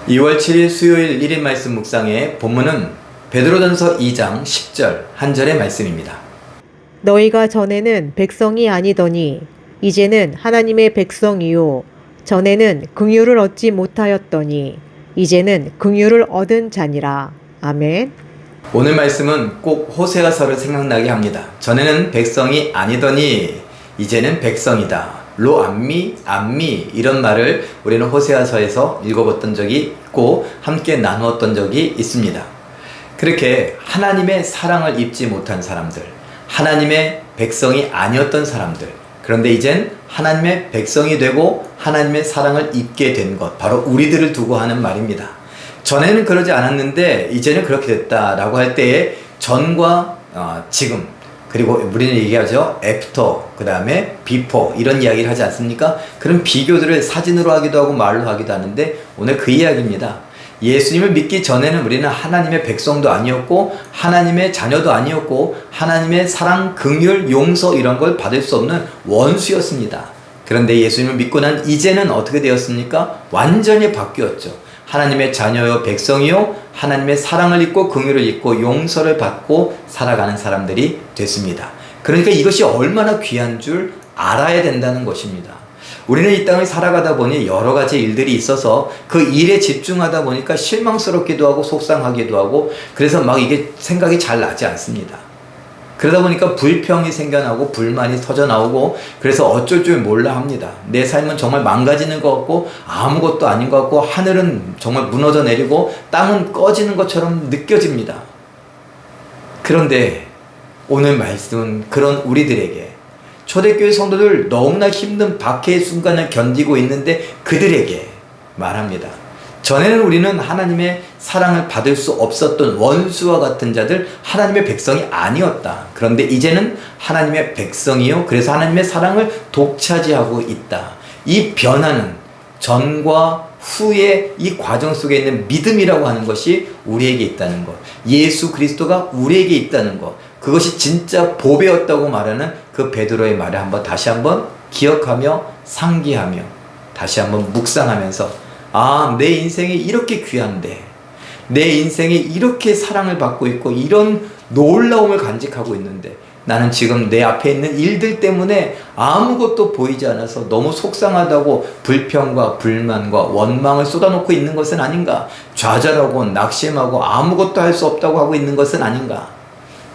2월 7일 수요일 1인 말씀 묵상의 본문은 베드로전서 2장 10절 한 절의 말씀입니다. 너희가 전에는 백성이 아니더니 이제는 하나님의 백성이요 전에는 긍휼을 얻지 못하였더니 이제는 긍휼을 얻은 자니라. 아멘. 오늘 말씀은 꼭 호세아서를 생각나게 합니다. 전에는 백성이 아니더니 이제는 백성이다. 로 안미 이런 말을 우리는 호세아서에서 읽어봤던 적이 있고 함께 나누었던 적이 있습니다. 그렇게 하나님의 사랑을 입지 못한 사람들, 하나님의 백성이 아니었던 사람들, 그런데 이젠 하나님의 백성이 되고 하나님의 사랑을 입게 된 것, 바로 우리들을 두고 하는 말입니다. 전에는 그러지 않았는데 이제는 그렇게 됐다라고 할 때에 전과 지금, 그리고 우리는 얘기하죠. 애프터, 그 다음에 비포 이런 이야기를 하지 않습니까? 그런 비교들을 사진으로 하기도 하고 말로 하기도 하는데 오늘 그 이야기입니다. 예수님을 믿기 전에는 우리는 하나님의 백성도 아니었고 하나님의 자녀도 아니었고 하나님의 사랑, 긍휼, 용서 이런 걸 받을 수 없는 원수였습니다. 그런데 예수님을 믿고 난 이제는 어떻게 되었습니까? 완전히 바뀌었죠. 하나님의 자녀요 백성이요 하나님의 사랑을 입고 긍휼을 입고 용서를 받고 살아가는 사람들이 됐습니다. 그러니까 이것이 얼마나 귀한 줄 알아야 된다는 것입니다. 우리는 이 땅을 살아가다 보니 여러 가지 일들이 있어서 그 일에 집중하다 보니까 실망스럽기도 하고 속상하기도 하고 그래서 막 이게 생각이 잘 나지 않습니다. 그러다 보니까 불평이 생겨나고 불만이 터져나오고 그래서 어쩔 줄 몰라 합니다. 내 삶은 정말 망가지는 것 같고 아무것도 아닌 것 같고 하늘은 정말 무너져 내리고 땅은 꺼지는 것처럼 느껴집니다. 그런데 오늘 말씀은 그런 우리들에게 초대교회 성도들 너무나 힘든 박해의 순간을 견디고 있는데 그들에게 말합니다. 전에는 우리는 하나님의 사랑을 받을 수 없었던 원수와 같은 자들, 하나님의 백성이 아니었다. 그런데 이제는 하나님의 백성이요. 그래서 하나님의 사랑을 독차지하고 있다. 이 변화는 전과 후의 이 과정 속에 있는 믿음이라고 하는 것이 우리에게 있다는 것. 예수 그리스도가 우리에게 있다는 것. 그것이 진짜 보배였다고 말하는 그 베드로의 말을 다시 한번 기억하며 상기하며 다시 한번 묵상하면서 내 인생이 이렇게 귀한데 내 인생이 이렇게 사랑을 받고 있고 이런 놀라움을 간직하고 있는데 나는 지금 내 앞에 있는 일들 때문에 아무것도 보이지 않아서 너무 속상하다고 불평과 불만과 원망을 쏟아놓고 있는 것은 아닌가? 좌절하고 낙심하고 아무것도 할 수 없다고 하고 있는 것은 아닌가?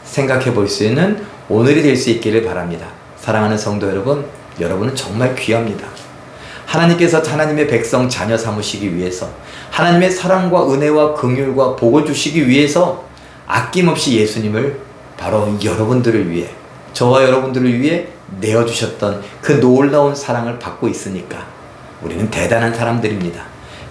생각해 볼 수 있는 오늘이 될 수 있기를 바랍니다. 사랑하는 성도 여러분, 여러분은 정말 귀합니다. 하나님께서 하나님의 백성 자녀 삼으시기 위해서 하나님의 사랑과 은혜와 긍휼과 복을 주시기 위해서 아낌없이 예수님을 바로 여러분들을 위해 저와 여러분들을 위해 내어주셨던 그 놀라운 사랑을 받고 있으니까 우리는 대단한 사람들입니다.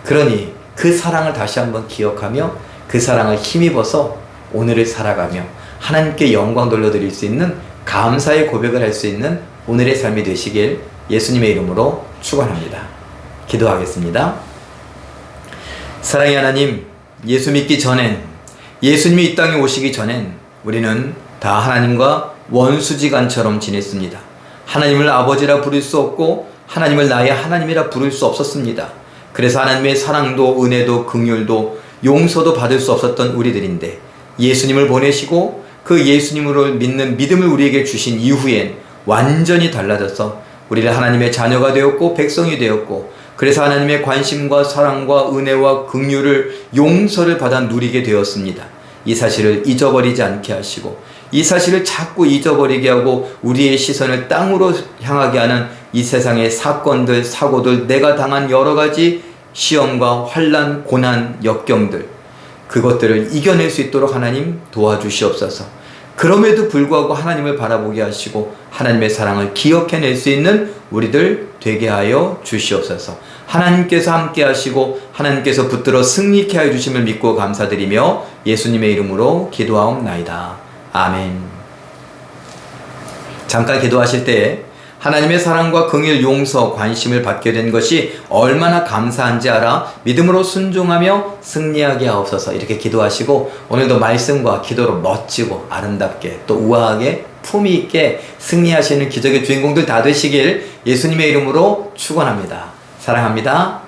그러니 그 사랑을 다시 한번 기억하며 그 사랑을 힘입어서 오늘을 살아가며 하나님께 영광 돌려드릴 수 있는 감사의 고백을 할 수 있는 오늘의 삶이 되시길 예수님의 이름으로 축원합니다. 기도하겠습니다. 사랑의 하나님, 예수 믿기 전엔 예수님이 이 땅에 오시기 전엔 우리는 다 하나님과 원수지간처럼 지냈습니다. 하나님을 아버지라 부를 수 없고 하나님을 나의 하나님이라 부를 수 없었습니다. 그래서 하나님의 사랑도 은혜도 긍휼도 용서도 받을 수 없었던 우리들인데 예수님을 보내시고 그 예수님으로 믿는 믿음을 우리에게 주신 이후엔 완전히 달라져서 우리를 하나님의 자녀가 되었고 백성이 되었고 그래서 하나님의 관심과 사랑과 은혜와 긍휼을 용서를 받아 누리게 되었습니다. 이 사실을 잊어버리지 않게 하시고 이 사실을 자꾸 잊어버리게 하고 우리의 시선을 땅으로 향하게 하는 이 세상의 사건들, 사고들, 내가 당한 여러 가지 시험과 환난, 고난, 역경들 그것들을 이겨낼 수 있도록 하나님 도와주시옵소서. 그럼에도 불구하고 하나님을 바라보게 하시고 하나님의 사랑을 기억해낼 수 있는 우리들 되게 하여 주시옵소서. 하나님께서 함께 하시고 하나님께서 붙들어 승리케 하여 주심을 믿고 감사드리며 예수님의 이름으로 기도하옵나이다. 아멘. 잠깐 기도하실 때 하나님의 사랑과 긍휼, 용서, 관심을 받게 된 것이 얼마나 감사한지 알아 믿음으로 순종하며 승리하게 하옵소서. 이렇게 기도하시고 오늘도 말씀과 기도로 멋지고 아름답게 또 우아하게 품위 있게 승리하시는 기적의 주인공들 다 되시길 예수님의 이름으로 축원합니다. 사랑합니다.